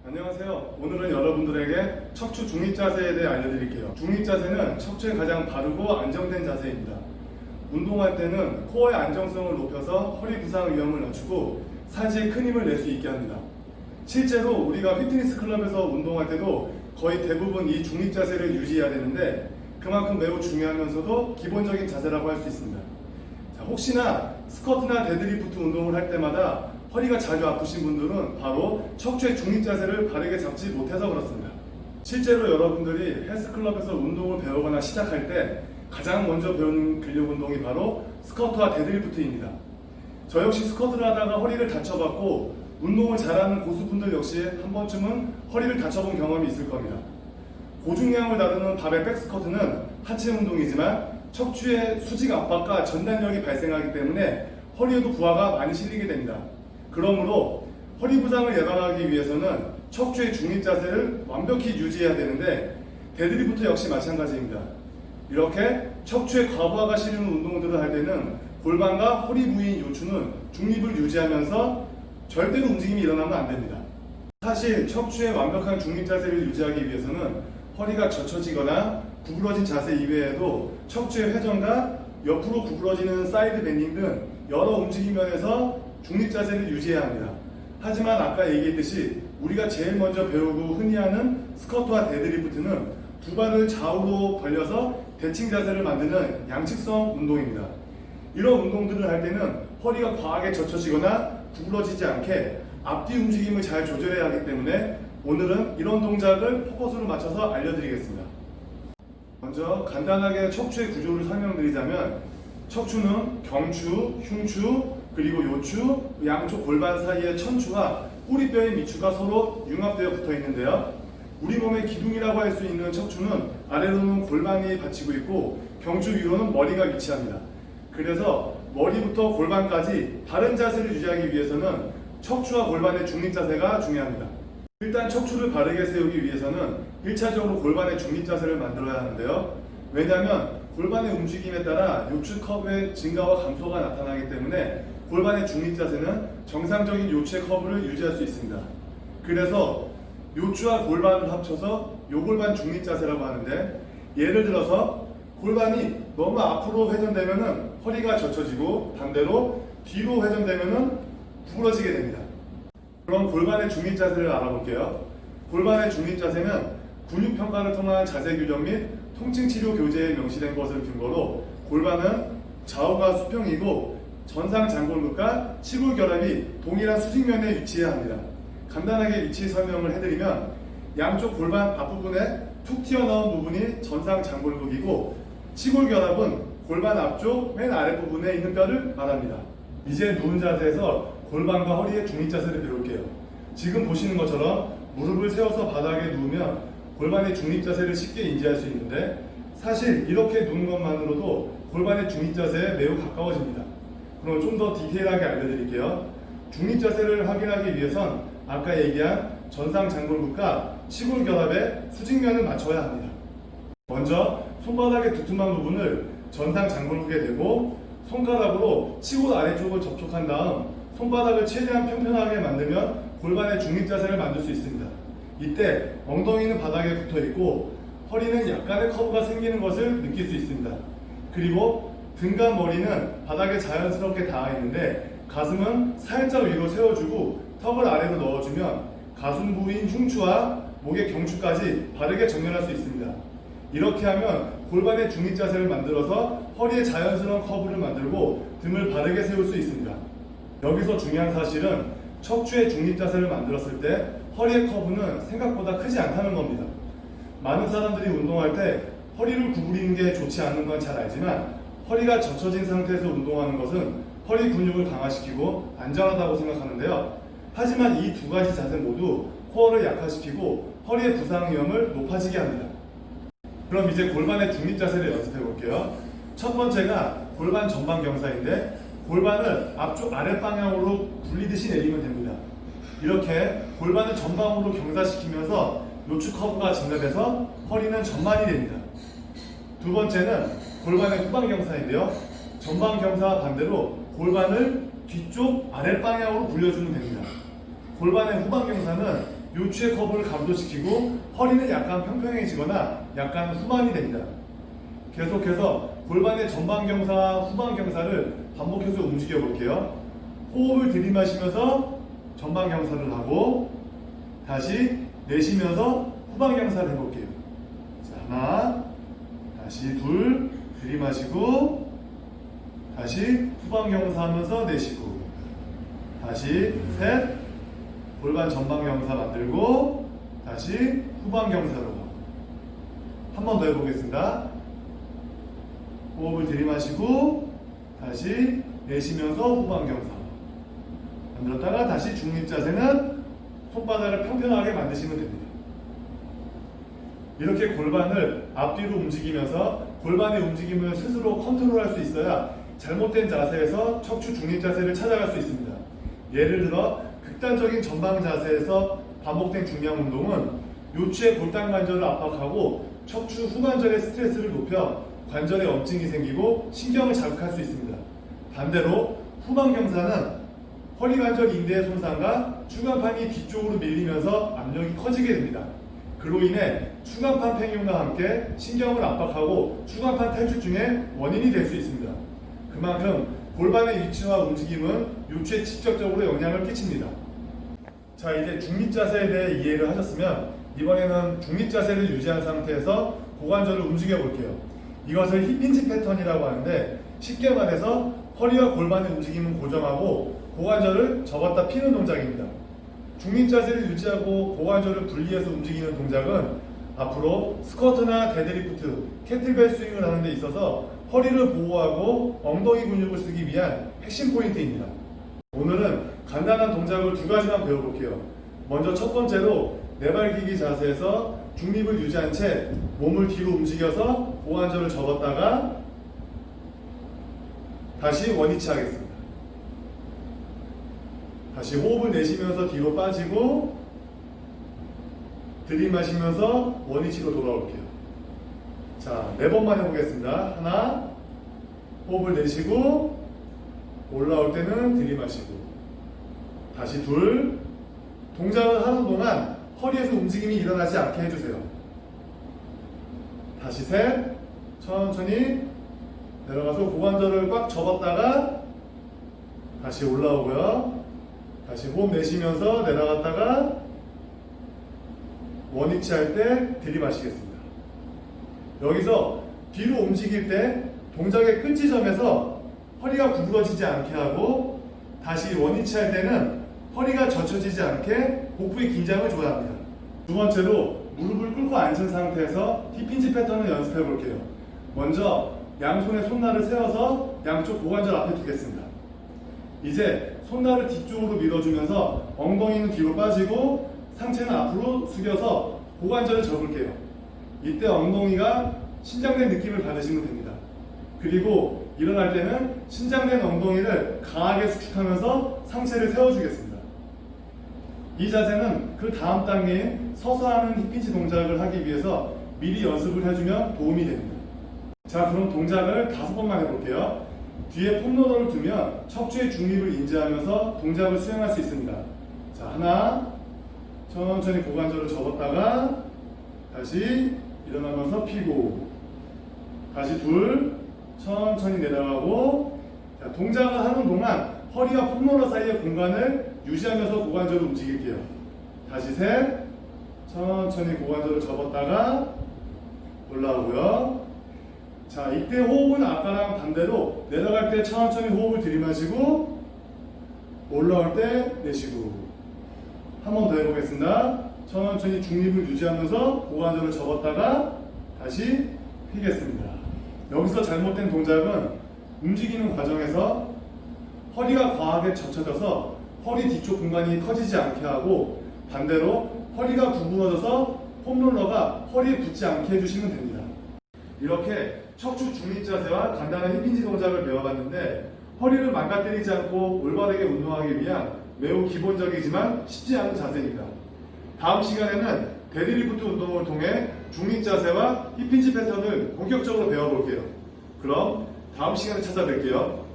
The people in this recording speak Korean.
안녕하세요. 오늘은 여러분들에게 척추 중립 자세에 대해 알려드릴게요. 중립 자세는 척추에 가장 바르고 안정된 자세입니다. 운동할 때는 코어의 안정성을 높여서 허리 부상 위험을 낮추고 사지에 큰 힘을 낼 수 있게 합니다. 실제로 우리가 피트니스 클럽에서 운동할 때도 거의 대부분 이 중립 자세를 유지해야 되는데 그만큼 매우 중요하면서도 기본적인 자세라고 할 수 있습니다. 자, 혹시나 스쿼트나 데드리프트 운동을 할 때마다 허리가 자주 아프신 분들은 바로 척추의 중립 자세를 바르게 잡지 못해서 그렇습니다. 실제로 여러분들이 헬스클럽에서 운동을 배우거나 시작할 때 가장 먼저 배우는 근력 운동이 바로 스쿼트와 데드리프트입니다. 저 역시 스쿼트를 하다가 허리를 다쳐봤고 운동을 잘하는 고수분들 역시 한 번쯤은 허리를 다쳐본 경험이 있을 겁니다. 고중량을 다루는 바벨 백스쿼트는 하체 운동이지만 척추의 수직 압박과 전단력이 발생하기 때문에 허리에도 부하가 많이 실리게 됩니다. 그러므로 허리 부상을 예방하기 위해서는 척추의 중립 자세를 완벽히 유지해야 되는데 데드리프트 역시 마찬가지입니다. 이렇게 척추의 과부하가 실리는 운동들을 할 때는 골반과 허리 부위인 요추는 중립을 유지하면서 절대로 움직임이 일어나면 안 됩니다. 사실 척추의 완벽한 중립 자세를 유지하기 위해서는 허리가 젖혀지거나 구부러진 자세 이외에도 척추의 회전과 옆으로 구부러지는 사이드 밴딩 등 여러 움직임 면에서 중립 자세를 유지해야 합니다. 하지만 아까 얘기했듯이 우리가 제일 먼저 배우고 흔히 하는 스쿼트와 데드리프트는 두 발을 좌우로 벌려서 대칭 자세를 만드는 양측성 운동입니다. 이런 운동들을 할 때는 허리가 과하게 젖혀지거나 구부러지지 않게 앞뒤 움직임을 잘 조절해야 하기 때문에 오늘은 이런 동작을 포커스로 맞춰서 알려드리겠습니다. 먼저 간단하게 척추의 구조를 설명드리자면 척추는 경추, 흉추, 그리고 요추, 양쪽 골반 사이의 천추와 꼬리뼈의 밑추가 서로 융합되어 붙어 있는데요. 우리 몸의 기둥이라고 할 수 있는 척추는 아래로는 골반이 받치고 있고 경추 위로는 머리가 위치합니다. 그래서 머리부터 골반까지 바른 자세를 유지하기 위해서는 척추와 골반의 중립 자세가 중요합니다. 일단 척추를 바르게 세우기 위해서는 1차적으로 골반의 중립 자세를 만들어야 하는데요. 왜냐하면 골반의 움직임에 따라 요추 커브의 증가와 감소가 나타나기 때문에 골반의 중립 자세는 정상적인 요추의 커브를 유지할 수 있습니다. 그래서 요추와 골반을 합쳐서 요골반 중립 자세라고 하는데 예를 들어서 골반이 너무 앞으로 회전되면 허리가 젖혀지고 반대로 뒤로 회전되면 구부러지게 됩니다. 그럼 골반의 중립 자세를 알아볼게요. 골반의 중립 자세는 근육평가를 통한 자세 교정 및 통증치료 교재에 명시된 것을 근거로 골반은 좌우가 수평이고 전상 장골근과 치골 결합이 동일한 수직면에 위치해야 합니다. 간단하게 위치 설명을 해드리면 양쪽 골반 앞부분에 툭 튀어나온 부분이 전상 장골근이고 치골 결합은 골반 앞쪽 맨 아랫부분에 있는 뼈를 말합니다. 이제 누운 자세에서 골반과 허리의 중립 자세를 배울게요. 지금 보시는 것처럼 무릎을 세워서 바닥에 누우면 골반의 중립 자세를 쉽게 인지할 수 있는데 사실 이렇게 누운 것만으로도 골반의 중립 자세에 매우 가까워집니다. 그럼 좀 더 디테일하게 알려드릴게요. 중립 자세를 확인하기 위해선 아까 얘기한 전상 장골근과 치골 결합의 수직면을 맞춰야 합니다. 먼저 손바닥의 두툼한 부분을 전상 장골근에 대고 손가락으로 치골 아래쪽을 접촉한 다음 손바닥을 최대한 평평하게 만들면 골반의 중립 자세를 만들 수 있습니다. 이때 엉덩이는 바닥에 붙어 있고 허리는 약간의 커브가 생기는 것을 느낄 수 있습니다. 그리고 등과 머리는 바닥에 자연스럽게 닿아 있는데 가슴은 살짝 위로 세워주고 턱을 아래로 넣어주면 가슴 부위인 흉추와 목의 경추까지 바르게 정렬할 수 있습니다. 이렇게 하면 골반의 중립 자세를 만들어서 허리에 자연스러운 커브를 만들고 등을 바르게 세울 수 있습니다. 여기서 중요한 사실은 척추의 중립 자세를 만들었을 때 허리의 커브는 생각보다 크지 않다는 겁니다. 많은 사람들이 운동할 때 허리를 구부리는 게 좋지 않은 건 잘 알지만 허리가 젖혀진 상태에서 운동하는 것은 허리 근육을 강화시키고 안전하다고 생각하는데요. 하지만 이 두 가지 자세 모두 코어를 약화시키고 허리의 부상 위험을 높아지게 합니다. 그럼 이제 골반의 중립 자세를 연습해 볼게요. 첫 번째가 골반 전방 경사인데 골반을 앞쪽 아랫방향으로 굴리듯이 내리면 됩니다. 이렇게 골반을 전방으로 경사시키면서 요추 커브가 증가돼서 허리는 전만이 됩니다. 두 번째는 골반의 후방 경사인데요. 전방 경사와 반대로 골반을 뒤쪽 아랫방향으로 굴려주면 됩니다. 골반의 후방 경사는 요추의 커브를 감소시키고 허리는 약간 평평해지거나 약간 후만이 됩니다. 계속해서 골반의 전방 경사와 후방 경사를 반복해서 움직여 볼게요. 호흡을 들이마시면서 전방 경사를 하고 다시 내쉬면서 후방 경사를 해볼게요. 자, 하나, 다시 둘, 들이마시고 다시 후방 경사하면서 내쉬고 다시 셋, 골반 전방 경사 만들고 다시 후방 경사로 가고 한 번 더 해보겠습니다. 호흡을 들이마시고 다시 내쉬면서 후방 경사 만들었다가 다시 중립 자세는 손바닥을 평평하게 만드시면 됩니다. 이렇게 골반을 앞뒤로 움직이면서 골반의 움직임을 스스로 컨트롤할 수 있어야 잘못된 자세에서 척추 중립 자세를 찾아갈 수 있습니다. 예를 들어 극단적인 전방 자세에서 반복된 중량 운동은 요추의 골단 관절을 압박하고 척추 후관절의 스트레스를 높여 관절에 염증이 생기고 신경을 자극할 수 있습니다. 반대로 후방 경사는 허리관절 인대의 손상과 추간판이 뒤쪽으로 밀리면서 압력이 커지게 됩니다. 그로 인해 추간판 팽용과 함께 신경을 압박하고 추간판 탈출증의 원인이 될 수 있습니다. 그만큼 골반의 위치와 움직임은 요추에 직접적으로 영향을 끼칩니다. 자, 이제 중립 자세에 대해 이해를 하셨으면 이번에는 중립 자세를 유지한 상태에서 고관절을 움직여 볼게요. 이것을 힙힌지 패턴이라고 하는데 쉽게 말해서 허리와 골반의 움직임은 고정하고 고관절을 접었다 피는 동작입니다. 중립 자세를 유지하고 고관절을 분리해서 움직이는 동작은 앞으로 스쿼트나 데드리프트, 캐틀벨 스윙을 하는 데 있어서 허리를 보호하고 엉덩이 근육을 쓰기 위한 핵심 포인트입니다. 오늘은 간단한 동작을 두 가지만 배워볼게요. 먼저 첫 번째로 내발기기 자세에서 중립을 유지한 채 몸을 뒤로 움직여서 고관절을 접었다가 다시 원위치 하겠습니다. 다시 호흡을 내쉬면서 뒤로 빠지고 들이마시면서 원위치로 돌아올게요. 자, 4번만 해보겠습니다. 하나, 호흡을 내쉬고 올라올 때는 들이마시고 다시 둘, 동작을 하는 동안 허리에서 움직임이 일어나지 않게 해주세요. 다시 셋, 천천히 내려가서 고관절을 꽉 접었다가 다시 올라오고요. 다시 호흡 내쉬면서 내려갔다가 원위치 할 때 들이마시겠습니다. 여기서 뒤로 움직일 때 동작의 끝 지점에서 허리가 구부러지지 않게 하고 다시 원위치 할 때는 허리가 젖혀지지 않게 복부의 긴장을 조절합니다. 두 번째로 무릎을 꿇고 앉은 상태에서 힙힌지 패턴을 연습해 볼게요. 먼저 양손에 손날을 세워서 양쪽 고관절 앞에 두겠습니다. 이제 손날을 뒤쪽으로 밀어주면서 엉덩이는 뒤로 빠지고 상체는 앞으로 숙여서 고관절을 접을게요. 이때 엉덩이가 신장된 느낌을 받으시면 됩니다. 그리고 일어날 때는 신장된 엉덩이를 강하게 수축하면서 상체를 세워주겠습니다. 이 자세는 그 다음 단계인 서서 하는 힙힌지 동작을 하기 위해서 미리 연습을 해주면 도움이 됩니다. 자, 그럼 동작을 5번만 해볼게요. 뒤에 폼로더를 두면 척추의 중립을 인지하면서 동작을 수행할 수 있습니다. 자, 하나, 천천히 고관절을 접었다가 다시 일어나면서 피고 다시 둘, 천천히 내려가고. 자, 동작을 하는 동안 허리와 폼로더 사이의 공간을 유지하면서 고관절을 움직일게요. 다시 셋, 천천히 고관절을 접었다가 올라오고요. 자, 이때 호흡은 아까랑 반대로 내려갈 때 천천히 호흡을 들이마시고 올라올 때 내쉬고. 한 번 더 해보겠습니다. 천천히 중립을 유지하면서 고관절을 접었다가 다시 피겠습니다. 여기서 잘못된 동작은 움직이는 과정에서 허리가 과하게 젖혀져서 허리 뒤쪽 공간이 커지지 않게 하고 반대로 허리가 구부러져서 폼롤러가 허리에 붙지 않게 해주시면 됩니다. 이렇게 척추 중립 자세와 간단한 힙힌지 동작을 배워봤는데 허리를 망가뜨리지 않고 올바르게 운동하기 위한 매우 기본적이지만 쉽지 않은 자세입니다. 다음 시간에는 데드리프트 운동을 통해 중립 자세와 힙힌지 패턴을 본격적으로 배워볼게요. 그럼 다음 시간에 찾아뵐게요.